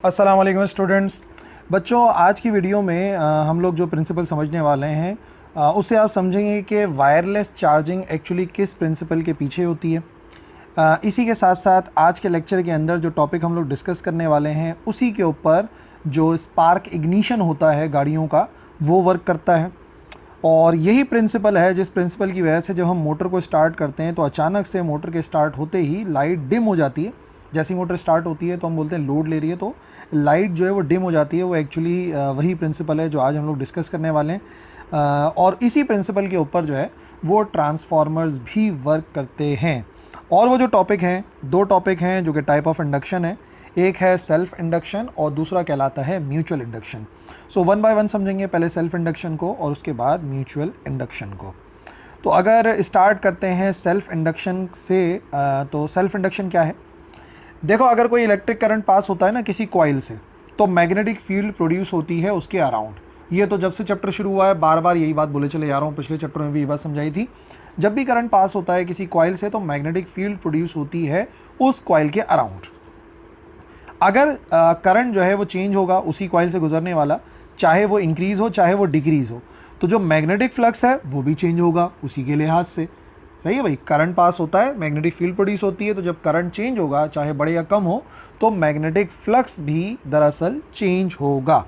अस्सलाम वालेकुम स्टूडेंट्स। बच्चों, आज की वीडियो में हम लोग जो प्रिंसिपल समझने वाले हैं उससे आप समझेंगे कि वायरलेस चार्जिंग एक्चुअली किस प्रिंसिपल के पीछे होती है। इसी के साथ साथ आज के लेक्चर के अंदर जो टॉपिक हम लोग डिस्कस करने वाले हैं उसी के ऊपर जो स्पार्क इग्निशन होता है गाड़ियों का वो वर्क करता है। और यही प्रिंसिपल है जिस प्रिंसिपल की वजह से जब हम मोटर को स्टार्ट करते हैं तो अचानक से मोटर के स्टार्ट होते ही लाइट डिम हो जाती है। जैसी मोटर स्टार्ट होती है तो हम बोलते हैं लोड ले रही है, तो लाइट जो है वो डिम हो जाती है। वो एक्चुअली वही प्रिंसिपल है जो आज हम लोग डिस्कस करने वाले हैं। और इसी प्रिंसिपल के ऊपर जो है वो ट्रांसफार्मर्स भी वर्क करते हैं। और वो जो टॉपिक हैं, दो टॉपिक हैं जो कि टाइप ऑफ इंडक्शन है। एक है सेल्फ इंडक्शन और दूसरा कहलाता है mutual induction. So one by one समझेंगे, पहले सेल्फ इंडक्शन को और उसके बाद म्यूचुअल इंडक्शन को। तो अगर स्टार्ट करते हैं सेल्फ इंडक्शन से, तो सेल्फ इंडक्शन क्या है? देखो, अगर कोई इलेक्ट्रिक करंट पास होता है ना किसी कॉइल से, तो मैग्नेटिक फील्ड प्रोड्यूस होती है उसके अराउंड। ये तो जब से चैप्टर शुरू हुआ है बार बार यही बात बोले चले जा रहा हूँ, पिछले चैप्टर में भी ये बात समझाई थी। जब भी करंट पास होता है किसी कॉइल से तो मैग्नेटिक फील्ड प्रोड्यूस होती है उस कॉइल के अराउंड। अगर करंट जो है वो चेंज होगा उसी कॉइल से गुजरने वाला, चाहे वो इंक्रीज़ हो चाहे वो डिक्रीज़ हो, तो जो मैग्नेटिक फ्लक्स है वो भी चेंज होगा उसी के लिहाज से। सही है भाई, करंट पास होता है, मैग्नेटिक फील्ड प्रोड्यूस होती है, तो जब करंट चेंज होगा चाहे बड़े या कम हो तो मैग्नेटिक फ्लक्स भी दरअसल चेंज होगा।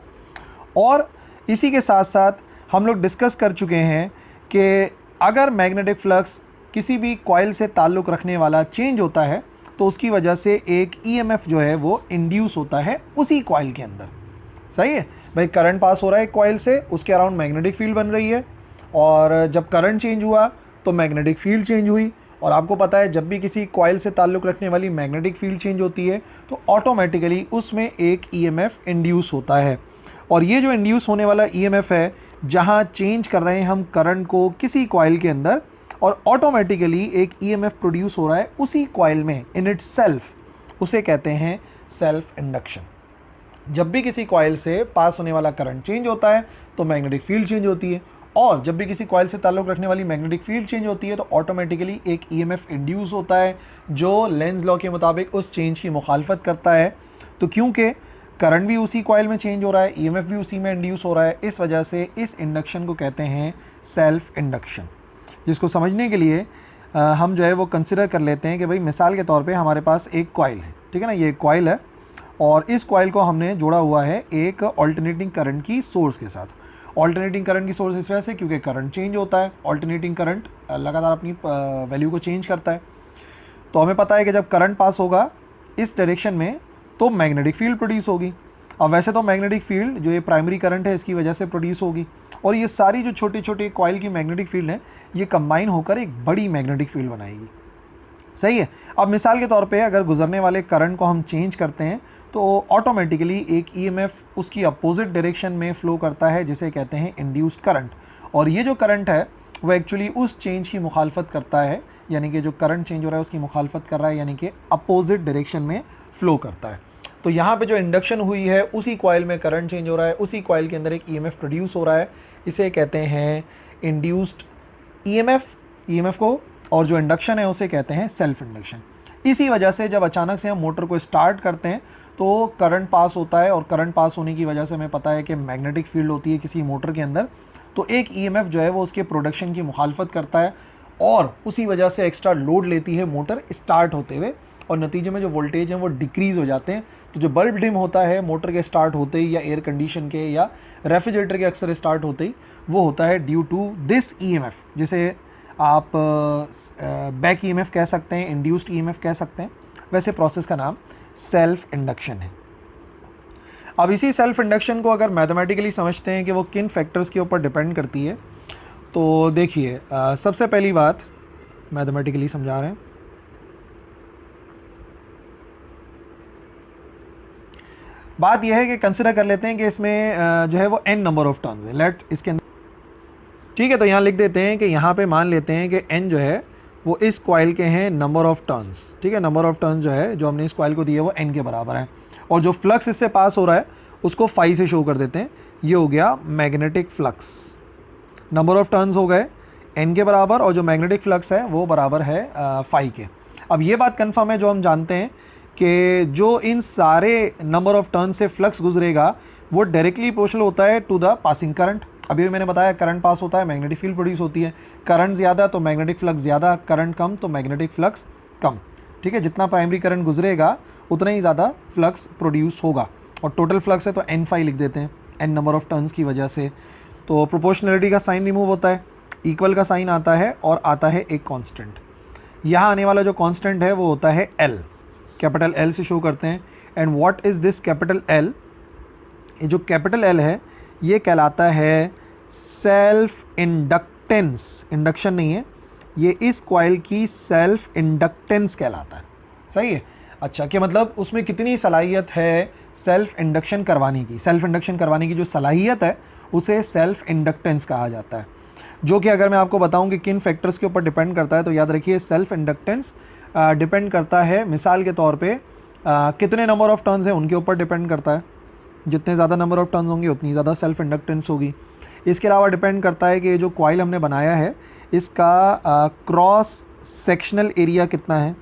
और इसी के साथ साथ हम लोग डिस्कस कर चुके हैं कि अगर मैग्नेटिक फ्लक्स किसी भी कॉइल से ताल्लुक़ रखने वाला चेंज होता है तो उसकी वजह से एक ईएमएफ जो है वो इंड्यूस होता है उसी कॉइल के अंदर। सही है भाई, करंट पास हो रहा है एक कॉइल से, उसके अराउंड मैग्नेटिक फील्ड बन रही है, और जब करंट चेंज हुआ तो मैग्नेटिक फील्ड चेंज हुई। और आपको पता है जब भी किसी कॉइल से ताल्लुक़ रखने वाली मैग्नेटिक फील्ड चेंज होती है तो ऑटोमेटिकली उसमें एक ईएमएफ इंड्यूस होता है। और ये जो इंड्यूस होने वाला ईएमएफ है, जहाँ चेंज कर रहे हैं हम करंट को किसी कॉइल के अंदर और ऑटोमेटिकली एक ईएमएफ प्रोड्यूस हो रहा है उसी कॉइल में इन इट सेल्फ, उसे कहते हैं सेल्फ इंडक्शन। जब भी किसी कॉइल से पास होने वाला करंट चेंज होता है तो मैग्नेटिक फील्ड चेंज होती है, और जब भी किसी कॉइल से ताल्लुक़ रखने वाली मैग्नेटिक फील्ड चेंज होती है तो ऑटोमेटिकली एक ईएमएफ इंड्यूस होता है जो लेंज लॉ के मुताबिक उस चेंज की मुखालफत करता है। तो क्योंकि करंट भी उसी कॉइल में चेंज हो रहा है, ईएमएफ भी उसी में इंड्यूस हो रहा है, इस वजह से इस इंडक्शन को कहते हैं सेल्फ इंडक्शन। जिसको समझने के लिए हम जो है वो कंसिडर कर लेते हैं कि भाई मिसाल के तौर पे हमारे पास एक कॉइल है, ठीक है ना, ये एक कॉइल है और इस कॉइल को हमने जोड़ा हुआ है एक ऑल्टरनेटिंग करंट की सोर्स के साथ। ऑल्टरनेटिंग करंट की सोर्स इस वजह से क्योंकि करंट चेंज होता है, ऑल्टरनेटिंग करंट लगातार अपनी वैल्यू को चेंज करता है। तो हमें पता है कि जब करंट पास होगा इस डायरेक्शन में तो मैग्नेटिक फील्ड प्रोड्यूस होगी। अब वैसे तो मैग्नेटिक फील्ड जो ये प्राइमरी करंट है इसकी वजह से प्रोड्यूस होगी, और ये सारी जो छोटी छोटी कॉइल की मैग्नेटिक फील्ड है ये कंबाइन होकर एक बड़ी मैग्नेटिक फील्ड बनाएगी। सही है। अब मिसाल के तौर पे अगर गुजरने वाले करंट को हम चेंज करते हैं तो ऑटोमेटिकली एक ईएमएफ उसकी अपोजिट डायरेक्शन में फ़्लो करता है जिसे कहते हैं इंड्यूस्ड करंट। और ये जो करंट है वो एक्चुअली उस चेंज की मुखालफत करता है, यानी कि जो करंट चेंज हो रहा है उसकी मुखालफत कर रहा है, यानी कि अपोजिट डायरेक्शन में फ़्लो करता है। तो यहाँ पे जो इंडक्शन हुई है उसी कॉइल में करंट चेंज हो रहा है, उसी कॉइल के अंदर एक ईएमएफ प्रोड्यूस हो रहा है, इसे कहते हैं इंड्यूस्ड ईएमएफ को, और जो इंडक्शन है उसे कहते हैं सेल्फ इंडक्शन। इसी वजह से जब अचानक से हम मोटर को स्टार्ट करते हैं तो करंट पास होता है, और करंट पास होने की वजह से हमें पता है कि मैग्नेटिक फील्ड होती है किसी मोटर के अंदर, तो एक ईएमएफ जो है वो उसके प्रोडक्शन की मुखालफत करता है और उसी वजह से एक्स्ट्रा लोड लेती है मोटर स्टार्ट होते हुए, और नतीजे में जो वोल्टेज हैं वो डिक्रीज़ हो जाते हैं। तो जो बल्ब डिम होता है मोटर के स्टार्ट होते ही, या एयर कंडीशन के या रेफ्रिजरेटर के अक्सर स्टार्ट होते ही, वो होता है ड्यू टू दिस ईएमएफ, जिसे आप बैक ईएमएफ कह सकते हैं, इंड्यूस्ड ईएमएफ कह सकते हैं। वैसे प्रोसेस का नाम सेल्फ इंडक्शन है। अब इसी सेल्फ इंडक्शन को अगर मैथमेटिकली समझते हैं कि वो किन फैक्टर्स के ऊपर डिपेंड करती है, तो देखिए सबसे पहली बात मैथमेटिकली समझा रहे हैं। बात यह है कि कंसिडर कर लेते हैं कि इसमें जो है वो n नंबर ऑफ टर्न्स है। लेट इसके अंदर, ठीक है, तो यहाँ लिख देते हैं कि यहाँ पे मान लेते हैं कि n जो है वो इस कॉइल के हैं नंबर ऑफ टर्न्स। ठीक है, नंबर ऑफ टर्न्स जो है जो हमने इस कॉइल को दिया है वो n के बराबर है, और जो फ्लक्स इससे पास हो रहा है उसको फाई से शो कर देते हैं। ये हो गया magnetic flux. Number of turns हो गए n के बराबर, और जो मैग्नेटिक फ्लक्स है वो बराबर है फाई के। अब ये बात कन्फर्म है जो हम जानते हैं कि जो इन सारे नंबर ऑफ टर्न से फ्लक्स गुजरेगा वो डायरेक्टली प्रोपोर्शनल होता है टू द पासिंग करंट। अभी भी मैंने बताया करंट पास होता है, मैग्नेटिक फील्ड प्रोड्यूस होती है। करंट ज़्यादा तो मैग्नेटिक फ्लक्स ज़्यादा, करंट कम तो मैग्नेटिक फ्लक्स कम। ठीक है, जितना प्राइमरी करंट गुजरेगा उतना ही ज़्यादा फ्लक्स प्रोड्यूस होगा। और टोटल फ्लक्स है तो एन फाई लिख देते हैं, एन नंबर ऑफ टर्न्स की वजह से। तो प्रोपोर्शनलिटी का साइन रिमूव होता है, इक्वल का साइन आता है और आता है एक कांस्टेंट। यहाँ आने वाला जो कांस्टेंट है वो होता है एल, कैपिटल एल से शो करते हैं। And what is this capital L? ये जो कैपिटल एल है ये कहलाता है सेल्फ इंडक्टेंस। इंडक्शन नहीं है, ये इस कॉइल की सेल्फ इंडक्टेंस कहलाता है। सही है। अच्छा, कि मतलब उसमें कितनी सलाहियत है सेल्फ इंडक्शन करवाने की। सेल्फ इंडक्शन करवाने की जो सलाहियत है उसे सेल्फ इंडक्टेंस कहा जाता है, जो कि अगर मैं आपको बताऊं कि किन फैक्टर्स के ऊपर डिपेंड करता है तो याद रखिए सेल्फ इंडक्टेंस डिपेंड करता है मिसाल के तौर पे कितने नंबर ऑफ टर्न्स हैं उनके ऊपर डिपेंड करता है। जितने ज़्यादा नंबर ऑफ टर्न्स होंगे उतनी ज़्यादा सेल्फ इंडक्टेंस होगी। इसके अलावा डिपेंड करता है कि ये जो कॉइल हमने बनाया है इसका क्रॉस सेक्शनल एरिया कितना है,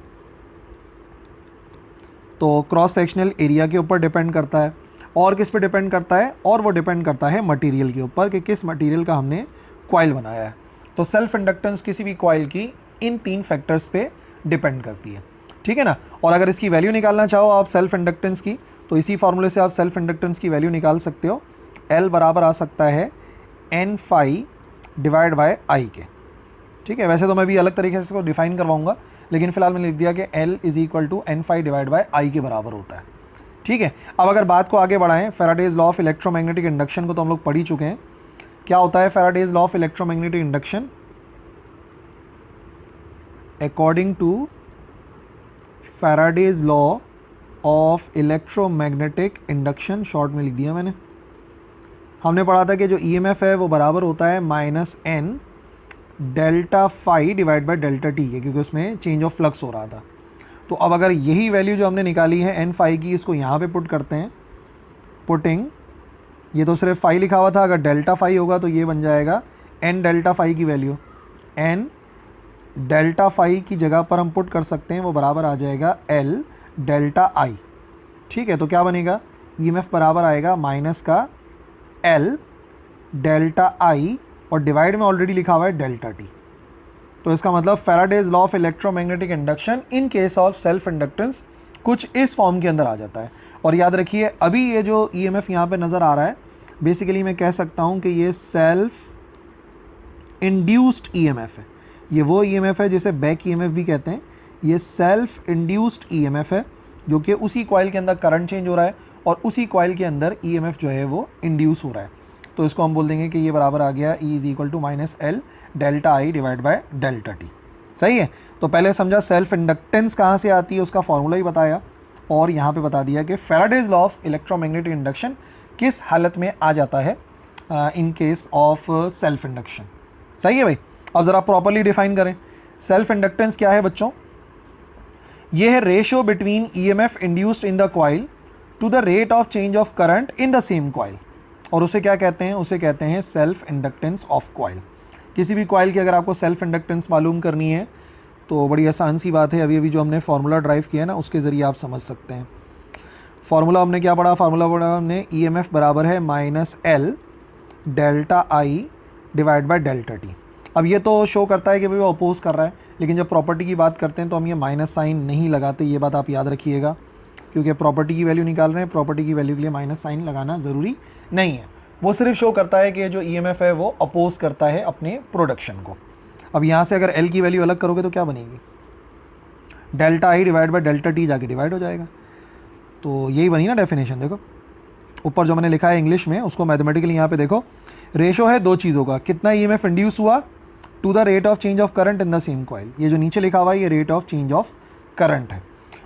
तो क्रॉस सेक्शनल एरिया के ऊपर डिपेंड करता है। और किस पे डिपेंड करता है? और वो डिपेंड करता है मटेरियल के ऊपर कि किस मटेरियल का हमने कॉइल बनाया है। तो सेल्फ इंडक्टेंस किसी भी कॉइल की इन 3 फैक्टर्स पे डिपेंड करती है। ठीक है ना। और अगर इसकी वैल्यू निकालना चाहो आप सेल्फ इंडक्टेंस की, तो इसी फार्मूले से आप सेल्फ इंडक्टेंस की वैल्यू निकाल सकते हो। L बराबर आ सकता है N phi divide by I के। ठीक है, वैसे तो मैं भी अलग तरीके से इसको डिफाइन करवाऊंगा, लेकिन फिलहाल मैंने लिख दिया कि L is equal to N phi divide by I के बराबर होता है। ठीक है, अब अगर बात को आगे बढ़ाएं, Faraday's law of electromagnetic induction को तो हम लोग पढ़ ही चुके हैं। क्या होता है Faraday's law of electromagnetic induction? According to Faraday's law of electromagnetic induction, short में लिख दिया मैंने, हमने पढ़ा था कि जो ईएमएफ है वो बराबर होता है minus n delta phi divide by delta t के, क्योंकि उसमें चेंज ऑफ फ्लक्स हो रहा था। तो अब अगर यही वैल्यू जो हमने निकाली है एन फाई की, इसको यहाँ पे पुट करते हैं। पुटिंग, ये तो सिर्फ फाई लिखा हुआ था, अगर डेल्टा फाई होगा तो ये बन जाएगा एन डेल्टा फाई की वैल्यू। एन डेल्टा फाई की जगह पर हम पुट कर सकते हैं, वो बराबर आ जाएगा एल डेल्टा आई। ठीक है, तो क्या बनेगा? ईएमएफ बराबर आएगा माइनस का एल डेल्टा आई और डिवाइड में ऑलरेडी लिखा हुआ है डेल्टा टी। तो इसका मतलब Faraday's law of electromagnetic induction in case of self inductance कुछ इस फॉर्म के अंदर आ जाता है। और याद रखिए अभी ये जो ईएमएफ यहाँ पे नज़र आ रहा है, बेसिकली मैं कह सकता हूँ कि ये सेल्फ इंड्यूस्ड ईएमएफ है। ये वो ईएमएफ है जिसे बैक ईएमएफ भी कहते हैं। ये सेल्फ इंड्यूस्ड ईएमएफ है, जो कि उसी कॉइल के अंदर करंट चेंज हो रहा है और उसी कॉइल के अंदर ईएमएफ जो है वो इंड्यूस हो रहा है। तो इसको हम बोल देंगे कि ये बराबर आ गया E is equal to minus l delta i divide by delta t. सही है। तो पहले समझा सेल्फ इंडक्टेंस कहाँ से आती है, उसका फॉर्मूला ही बताया, और यहाँ पे बता दिया कि Faraday's law of electromagnetic induction किस हालत में आ जाता है in case of self induction. सही है भाई। अब ज़रा प्रॉपरली डिफाइन करें, सेल्फ इंडक्टेंस क्या है बच्चों? ये है ratio between EMF induced in the coil to the rate of change of current in the same coil. और उसे क्या कहते हैं? उसे कहते हैं सेल्फ इंडक्टेंस ऑफ कॉइल। किसी भी कॉइल की अगर आपको सेल्फ इंडक्टेंस मालूम करनी है तो बड़ी आसान सी बात है, अभी अभी जो हमने फार्मूला ड्राइव किया है ना उसके ज़रिए आप समझ सकते हैं। फार्मूला हमने क्या पढ़ा? फार्मूला पढ़ा हमने ईएमएफ बराबर है minus l delta i divide by delta T. अब ये तो शो करता है कि भाई वो अपोज कर रहा है, लेकिन जब प्रॉपर्टी की बात करते हैं तो हम ये माइनस साइन नहीं लगाते, ये बात आप याद रखिएगा, क्योंकि प्रॉपर्टी की वैल्यू निकाल रहे हैं, प्रॉपर्टी की वैल्यू के लिए माइनस साइन लगाना ज़रूरी नहीं है। वो सिर्फ शो करता है कि जो ईएमएफ है वो अपोज करता है अपने प्रोडक्शन को। अब यहाँ से अगर एल की वैल्यू अलग करोगे तो क्या बनेगी? Delta i divide by delta T जाके डिवाइड हो जाएगा। तो यही बनी ना डेफिनेशन। देखो ऊपर जो मैंने लिखा है इंग्लिश में उसको मैथमेटिकली यहाँ पे देखो, रेशो है दो चीज़ों का, कितना ईएमएफ इंड्यूस हुआ to the rate of change of current in the same coil. ये जो नीचे लिखा हुआ है ये rate of change of current है।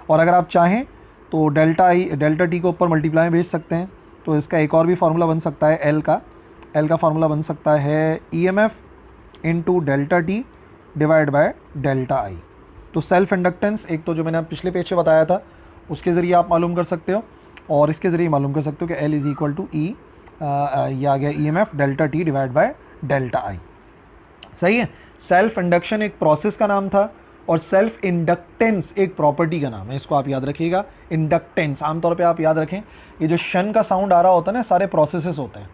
और अगर आप चाहें तो डेल्टा आई डेल्टा टी को ऊपर मल्टीप्लाई भेज सकते हैं। तो इसका एक और भी फार्मूला बन सकता है एल का फार्मूला बन सकता है EMF into delta T divide by delta आई। तो सेल्फ इंडक्टेंस एक तो जो मैंने पिछले पेज पे बताया था उसके ज़रिए आप मालूम कर सकते हो, और इसके ज़रिए मालूम कर सकते हो कि एल इज़ इक्वल टू ई, ये आ गया EMF delta T divide by delta आई। सही है। सेल्फ इंडक्शन एक प्रोसेस का नाम था और सेल्फ इंडक्टेंस एक प्रॉपर्टी का नाम है, इसको आप याद रखिएगा। इंडक्टेंस आमतौर पे आप याद रखें, ये जो शन का साउंड आ रहा होता है ना, सारे प्रोसेसेस होते हैं,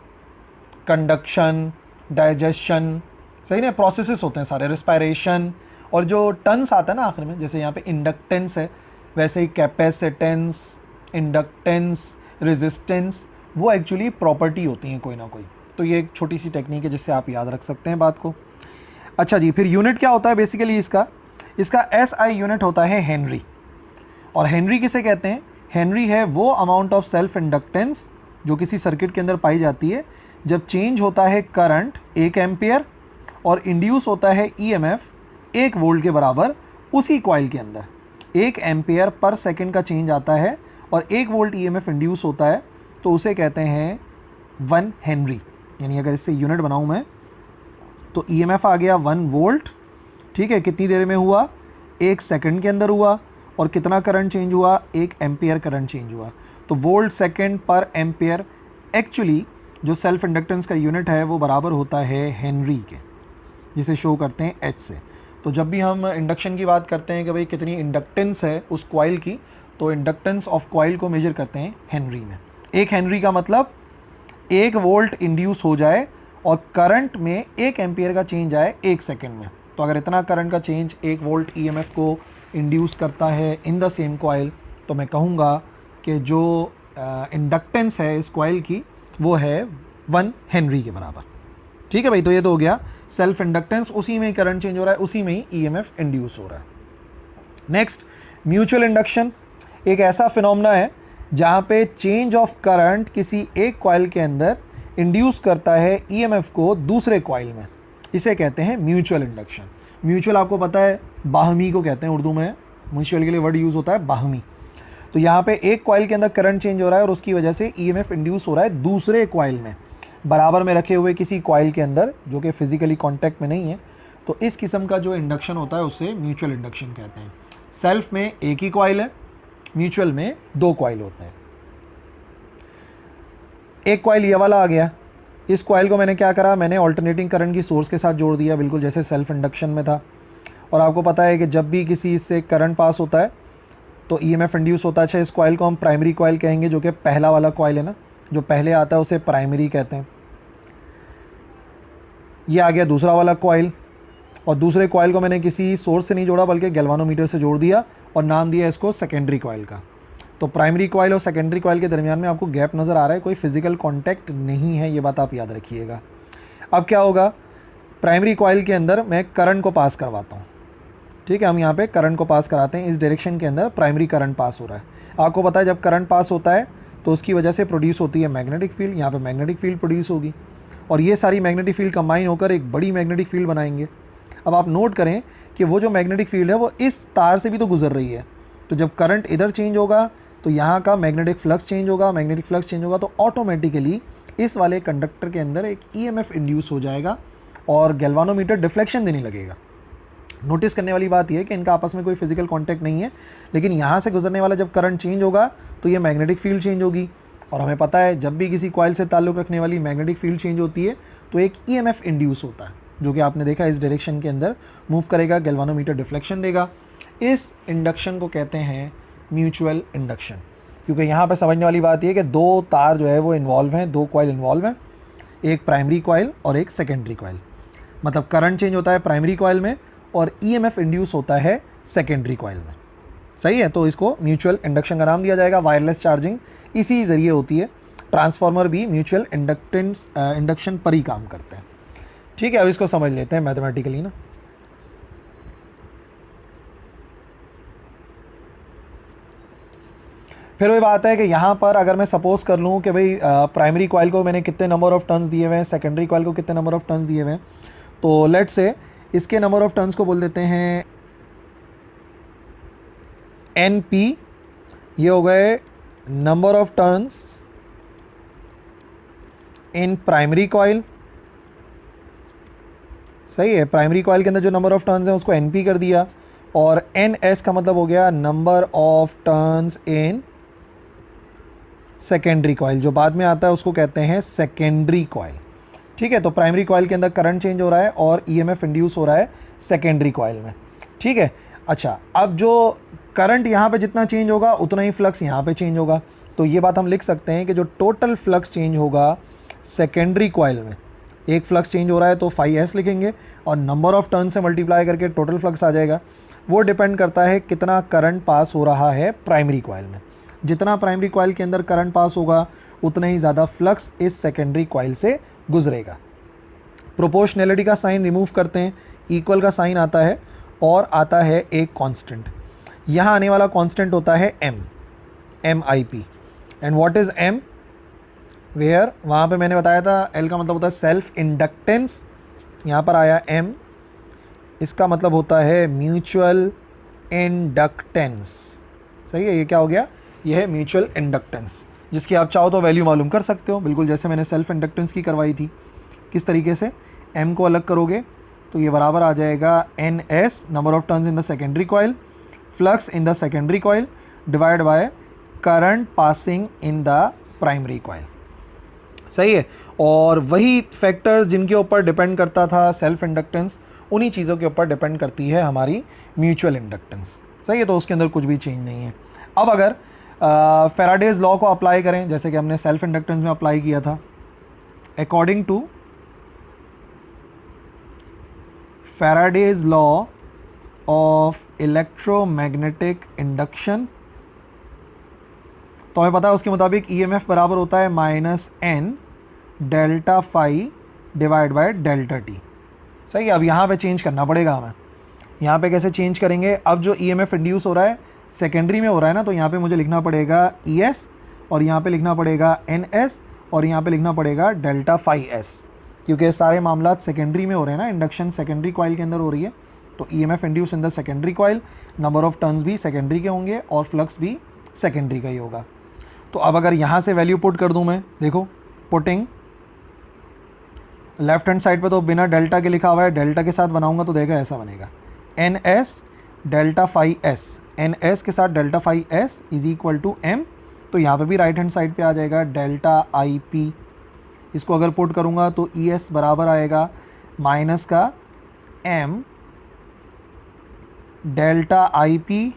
कंडक्शन, डाइजेशन, सही ना, प्रोसेसेस होते हैं सारे, रिस्पायरेशन, और जो टन्स आता है ना आखिर में, जैसे यहाँ पे इंडक्टेंस है, वैसे ही कैपेसिटेंस, इंडक्टेंस, रेजिस्टेंस, वो एक्चुअली प्रॉपर्टी होती हैं कोई ना कोई। तो ये एक छोटी सी टेक्निक है जिससे आप याद रख सकते हैं बात को। अच्छा जी, फिर यूनिट क्या होता है बेसिकली इसका SI यूनिट होता है हेनरी। और हेनरी किसे कहते हैं? हेनरी है वो अमाउंट ऑफ सेल्फ इंडक्टेंस जो किसी सर्किट के अंदर पाई जाती है जब चेंज होता है करंट 1 एम्पियर और इंड्यूस होता है EMF 1 वोल्ट के बराबर उसी कॉइल के अंदर। 1 एम्पियर पर सेकंड का चेंज आता है और 1 वोल्ट EMF इंड्यूस होता है, तो उसे कहते हैं 1 हेनरी। यानी अगर इससे यूनिट बनाऊं मैं, तो EMF आ गया 1 वोल्ट, ठीक है, कितनी देर में हुआ? 1 सेकंड के अंदर हुआ। और कितना करंट चेंज हुआ? 1 एम्पियर करंट चेंज हुआ। तो वोल्ट सेकंड पर एम्पियर एक्चुअली जो सेल्फ इंडक्टेंस का यूनिट है वो बराबर होता है हेनरी के, जिसे शो करते हैं H से। तो जब भी हम इंडक्शन की बात करते हैं कि भाई कितनी इंडक्टेंस है उस कॉइल की, तो इंडक्टेंस ऑफ कॉइल को मेजर करते हैं हेनरी में। 1 हेनरी का मतलब 1 वोल्ट इंड्यूस हो जाए और करंट में 1 एम्पियर का चेंज आए 1 सेकंड में। तो अगर इतना करंट का चेंज 1 वोल्ट EMF को इंड्यूस करता है इन द सेम कॉइल, तो मैं कहूँगा कि जो इंडक्टेंस है इस कॉइल की वो है 1 हेनरी के बराबर। ठीक है भाई, तो ये तो हो गया सेल्फ इंडक्टेंस, उसी में करंट चेंज हो रहा है, उसी में ही EMF इंड्यूस हो रहा है। नेक्स्ट, म्यूचुअल इंडक्शन एक ऐसा फिनोमेना है जहाँ पे चेंज ऑफ करंट किसी एक कॉइल के अंदर इंड्यूस करता है EMF को दूसरे कॉइल में, इसे कहते हैं म्यूचुअल इंडक्शन। म्यूचुअल आपको पता है बाहमी को कहते हैं, उर्दू में म्यूचुअल के लिए वर्ड यूज़ होता है बाहमी। तो यहाँ पे एक कॉइल के अंदर करंट चेंज हो रहा है और उसकी वजह से EMF इंड्यूस हो रहा है दूसरे कॉइल में, बराबर में रखे हुए किसी कॉइल के अंदर जो कि फिजिकली कॉन्टैक्ट में नहीं है। तो इस किस्म का जो इंडक्शन होता है उसे म्यूचुअल इंडक्शन कहते हैं। सेल्फ में एक ही कॉइल है, म्यूचुअल में 2 कॉइल होते हैं। एक कॉइल ये वाला आ गया, इस कॉइल को मैंने क्या करा, मैंने ऑल्टरनेटिंग करंट की सोर्स के साथ जोड़ दिया, बिल्कुल जैसे सेल्फ इंडक्शन में था। और आपको पता है कि जब भी किसी से करंट पास होता है तो EMF इंड्यूस होता है। अच्छा, इस कॉइल को हम प्राइमरी कॉइल कहेंगे, जो कि पहला वाला कॉइल है ना, जो पहले आता है उसे प्राइमरी कहते हैं। ये आ गया दूसरा वाला कॉइल, और दूसरे कॉइल को मैंने किसी सोर्स से नहीं जोड़ा बल्कि गैल्वानोमीटर से जोड़ दिया और नाम दिया इसको सेकेंडरी कॉइल का। तो प्राइमरी कॉइल और सेकेंडरी कॉइल के दरमियान में आपको गैप नज़र आ रहा है, कोई फिजिकल कॉन्टैक्ट नहीं है, ये बात आप याद रखिएगा। अब क्या होगा, प्राइमरी कॉइल के अंदर मैं करंट को पास करवाता हूँ, ठीक है, हम यहाँ पे करंट को पास कराते हैं, इस डायरेक्शन के अंदर प्राइमरी करंट पास हो रहा है। आपको पता है जब करंट पास होता है तो उसकी वजह से प्रोड्यूस होती है मैग्नेटिक फील्ड, यहाँ पे मैग्नेटिक फील्ड प्रोड्यूस होगी और ये सारी मैग्नेटिक फील्ड कंबाइन होकर एक बड़ी मैग्नेटिक फील्ड बनाएंगे। अब आप नोट करें कि वो जो मैग्नेटिक फील्ड है वो इस तार से भी तो गुजर रही है, तो जब करंट इधर चेंज होगा तो यहाँ का मैग्नेटिक फ्लक्स चेंज होगा, मैग्नेटिक फ्लक्स चेंज होगा तो ऑटोमेटिकली इस वाले कंडक्टर के अंदर एक EMF इंड्यूस हो जाएगा और गैल्वानोमीटर डिफ्लेक्शन देने लगेगा। नोटिस करने वाली बात यह है कि इनका आपस में कोई फिजिकल कांटेक्ट नहीं है, लेकिन यहाँ से गुजरने वाला जब करंट चेंज होगा तो ये मैग्नेटिक फील्ड चेंज होगी। और हमें पता है जब भी किसी कॉइल से ताल्लुक़ रखने वाली मैग्नेटिक फील्ड चेंज होती है तो एक EMF इंड्यूस होता है, जो कि आपने देखा इस डायरेक्शन के अंदर मूव करेगा, गैल्वानोमीटर डिफ्लेक्शन देगा। इस इंडक्शन को कहते हैं म्यूचुअल इंडक्शन, क्योंकि यहाँ पे समझने वाली बात यह है कि 2 तार जो है वो इन्वॉल्व हैं, 2 कॉइल इन्वॉल्व हैं, एक प्राइमरी कॉइल और एक सेकेंडरी कॉइल। मतलब करंट चेंज होता है प्राइमरी कॉइल में और EMF इंड्यूस होता है सेकेंडरी कॉइल में, सही है। तो इसको म्यूचुअल इंडक्शन का नाम दिया जाएगा। वायरलेस चार्जिंग इसी ज़रिए होती है, ट्रांसफार्मर भी म्यूचुअल इंडक्शन पर ही काम करते हैं। ठीक है, अब इसको समझ लेते हैं मैथमेटिकली ना। फिर वही बात है कि यहाँ पर अगर मैं सपोज़ कर लूँ कि भाई प्राइमरी कॉइल को मैंने कितने नंबर ऑफ़ टर्न्स दिए हुए हैं, सेकेंडरी कॉइल को कितने नंबर ऑफ़ टर्न्स दिए हुए हैं, तो लेट्स से इसके नंबर ऑफ़ टर्न्स को बोल देते हैं NP। ये हो गए number of turns in primary coil, सही है। प्राइमरी कॉइल के अंदर जो नंबर ऑफ़ टर्न्स हैं उसको NP कर दिया, और NS का मतलब हो गया number of turns in secondary coil, जो बाद में आता है उसको कहते हैं सेकेंडरी कॉइल। ठीक है, तो प्राइमरी कॉइल के अंदर करंट चेंज हो रहा है और EMF इंड्यूस हो रहा है सेकेंडरी कॉइल में। ठीक है, अच्छा, अब जो करंट यहाँ पे जितना चेंज होगा उतना ही फ्लक्स यहाँ पे चेंज होगा, तो ये बात हम लिख सकते हैं कि जो टोटल फ्लक्स चेंज होगा सेकेंडरी कॉइल में, एक फ्लक्स चेंज हो रहा है तो 5s लिखेंगे और नंबर ऑफ टर्न से मल्टीप्लाई करके टोटल फ्लक्स आ जाएगा। वो डिपेंड करता है कितना करंट पास हो रहा है प्राइमरी कॉइल में। जितना प्राइमरी कॉइल के अंदर करंट पास होगा उतना ही ज़्यादा फ्लक्स इस सेकेंडरी कॉइल से गुजरेगा। प्रोपोर्शनैलिटी का साइन रिमूव करते हैं, इक्वल का साइन आता है और आता है एक कांस्टेंट। यहाँ आने वाला कांस्टेंट होता है m i p. And what is m? Where, वहाँ पे मैंने बताया था एल का मतलब होता है सेल्फ इंडक्टेंस, यहाँ पर आया एम, इसका मतलब होता है म्यूचुअल इंडक्टेंस। सही है, ये क्या हो गया? ये है म्यूचुअल इंडक्टेंस, जिसकी आप चाहो तो वैल्यू मालूम कर सकते हो, बिल्कुल जैसे मैंने सेल्फ इंडक्टेंस की करवाई थी। किस तरीके से? एम को अलग करोगे तो ये बराबर आ जाएगा n s, number of turns in the secondary coil, flux in the secondary coil divide by current passing in the primary coil. सही है, और वही फैक्टर्स जिनके ऊपर डिपेंड करता था सेल्फ इंडक्टेंस, उन्हीं चीज़ों के ऊपर डिपेंड करती है हमारी म्यूचुअल इंडक्टेंस। सही है, तो उसके अंदर कुछ भी चेंज नहीं है। अब अगर फैराडेज लॉ को अप्लाई करें, जैसे कि हमने सेल्फ इंडक्टेंस में अप्लाई किया था, according to Faraday's law of electromagnetic induction, तो हमें पता है उसके मुताबिक ईएमएफ बराबर होता है minus n delta phi divide by delta t. सही है, अब यहाँ पे चेंज करना पड़ेगा हमें। यहाँ पे कैसे चेंज करेंगे? अब जो ईएमएफ इंड्यूस हो रहा है सेकेंडरी में हो रहा है ना, तो यहाँ पे मुझे लिखना पड़ेगा ईएस और यहाँ पे लिखना पड़ेगा एनएस और यहाँ पे लिखना पड़ेगा डेल्टा फाई एस, क्योंकि सारे मामला सेकेंडरी में हो रहे हैं ना, इंडक्शन सेकेंडरी कॉइल के अंदर हो रही है। तो EMF induce in the secondary coil, number of turns भी सेकेंडरी के होंगे और फ्लक्स भी सेकेंडरी का ही होगा। तो अब अगर यहाँ से वैल्यू पुट कर दूँ मैं, देखो पुटिंग लेफ्ट हैंड साइड पे तो बिना डेल्टा के लिखा हुआ है, डेल्टा के साथ बनाऊंगा तो देखा ऐसा बनेगा n s delta phi s, n s के साथ delta phi s is equal to m. तो यहाँ पे भी राइट हैंड साइड पे आ जाएगा डेल्टा आई पी। इसको अगर पुट करूँगा तो ई एस बराबर आएगा माइनस का m delta i p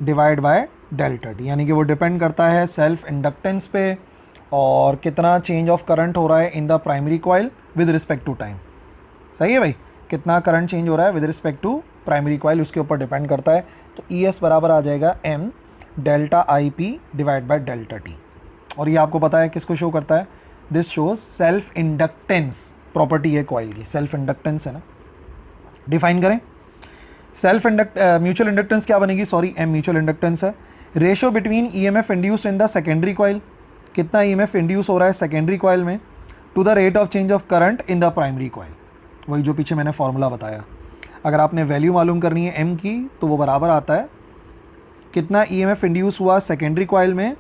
divide by delta t, यानी कि वो डिपेंड करता है सेल्फ इंडक्टेंस पे और कितना चेंज ऑफ करंट हो रहा है in the primary coil with respect to time. सही है भाई, कितना करंट चेंज हो रहा है with respect to primary coil, उसके ऊपर डिपेंड करता है। तो ई एस बराबर आ जाएगा m delta i p divide by delta t. और ये आपको पता है किसको शो करता है? This shows self inductance property है कॉइल की, सेल्फ इंडक्टेंस है ना। डिफाइन करें सेल्फ म्यूचुअल इंडक्टेंस क्या बनेगी? सॉरी, एम म्यूचुअल इंडक्टेंस है। Ratio between EMF induced in the secondary coil, कितना ईएमएफ इंड्यूस हो रहा है सेकेंडरी कॉइल में, to the rate of change of current in the primary coil. वही जो पीछे मैंने फॉर्मूला बताया। अगर आपने वैल्यू मालूम करनी है एम की, तो वो बराबर आता है कितना ईएमएफ इंड्यूस हुआ सेकेंडरी कॉइल में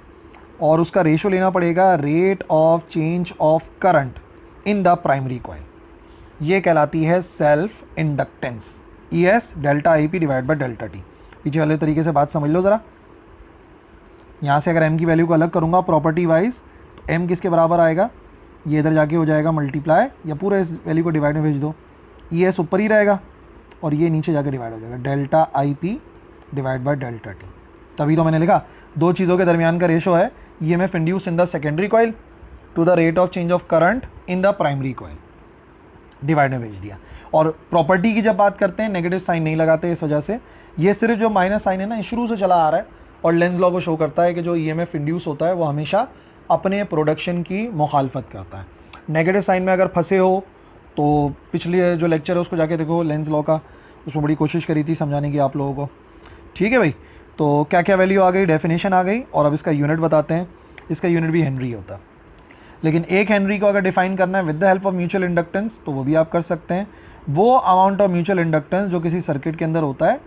और उसका रेशो लेना पड़ेगा rate of change of current in the primary coil. ये कहलाती है self inductance, E S delta i p divide by delta T. पीछे वाले तरीके से बात समझ लो ज़रा। यहाँ से अगर m की वैल्यू को अलग करूँगा प्रॉपर्टी वाइज, तो m किसके बराबर आएगा? ये इधर जाके हो जाएगा मल्टीप्लाई, या पूरे इस वैल्यू को डिवाइड में भेज दो, ई एस ऊपर ही रहेगा और ये नीचे जाके डिवाइड हो जाएगा delta i p divide by delta T. तभी तो मैंने लिखा दो चीज़ों के दरमियान का रेशो है E M F induce in the secondary coil to the rate of change of current in the primary coil, divide में भेज दिया। और प्रॉपर्टी की जब बात करते हैं नेगेटिव साइन नहीं लगाते, इस वजह से ये सिर्फ जो माइनस साइन है ना, शुरू से चला आ रहा है और लेंस लॉ को शो करता है कि जो ईएमएफ इंड्यूस होता है वो हमेशा अपने प्रोडक्शन की मुखालफत करता है। नेगेटिव साइन में अगर फंसे हो तो पिछले जो लेक्चर है उसको जाके देखो, लेंस लॉ का, उसमें बड़ी कोशिश करी थी समझाने की आप लोगों को। ठीक है भाई, तो क्या क्या वैल्यू आ गई, डेफिनेशन आ गई, और अब इसका यूनिट बताते हैं। इसका यूनिट भी हेनरी होता है, लेकिन एक हेनरी को अगर डिफाइन करना है with the help of mutual inductance तो वो भी आप कर सकते हैं। वो अमाउंट ऑफ म्यूचुअल इंडक्टेंस जो किसी सर्किट के अंदर होता है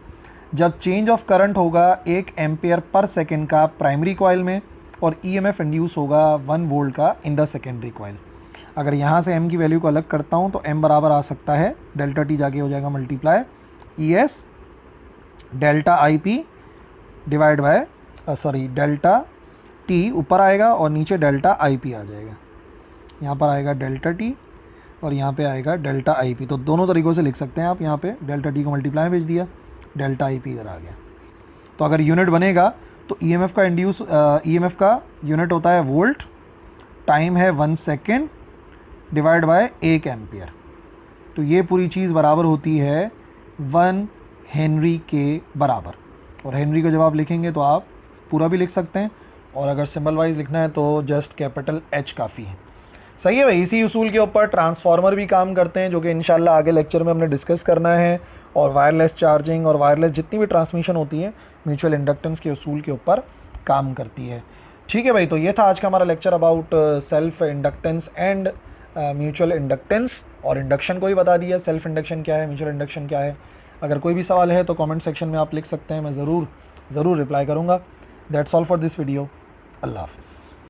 जब चेंज ऑफ करंट होगा 1 एम्पेयर पर सेकेंड का प्राइमरी कॉइल में और ईएमएफ इंड्यूस होगा 1 वोल्ट का इन द सेकेंडरी कॉइल। अगर यहाँ से m की वैल्यू को अलग करता हूँ तो m बराबर आ सकता है डेल्टा टी जाके हो जाएगा multiply E S delta i p divide by delta T ऊपर आएगा और नीचे डेल्टा आई पी आ जाएगा। यहाँ पर आएगा डेल्टा टी और यहाँ पे आएगा डेल्टा आई पी। तो दोनों तरीक़ों से लिख सकते हैं आप। यहाँ पे डेल्टा टी को मल्टीप्लाई भेज दिया डेल्टा आई पी इधर आ गया। तो अगर यूनिट बनेगा तो ईएमएफ का ईएमएफ का यूनिट होता है वोल्ट, टाइम है 1 सेकेंड डिवाइड बाय 1 एम्पियर। तो ये पूरी चीज़ बराबर होती है 1 हेनरी के बराबर। और हेनरी का जब आप लिखेंगे तो आप पूरा भी लिख सकते हैं, और अगर सिंबल वाइज लिखना है तो जस्ट कैपिटल एच काफ़ी है। सही है भाई। इसी उसूल के ऊपर ट्रांसफार्मर भी काम करते हैं, जो कि इंशाल्लाह आगे लेक्चर में हमने डिस्कस करना है। और वायरलेस चार्जिंग और वायरलेस जितनी भी ट्रांसमिशन होती है म्यूचुअल इंडक्टेंस के उसूल के ऊपर काम करती है। ठीक है भाई, तो ये था आज का हमारा lecture about self inductance and mutual inductance. और इंडक्शन को भी बता दिया, सेल्फ इंडक्शन क्या है, म्यूचुअल इंडक्शन क्या है। अगर कोई भी सवाल है तो कमेंट सेक्शन में आप लिख सकते हैं, मैं ज़रूर रिप्लाई करूँगा। That's all for this video. अल्लाह हाफ़िज़।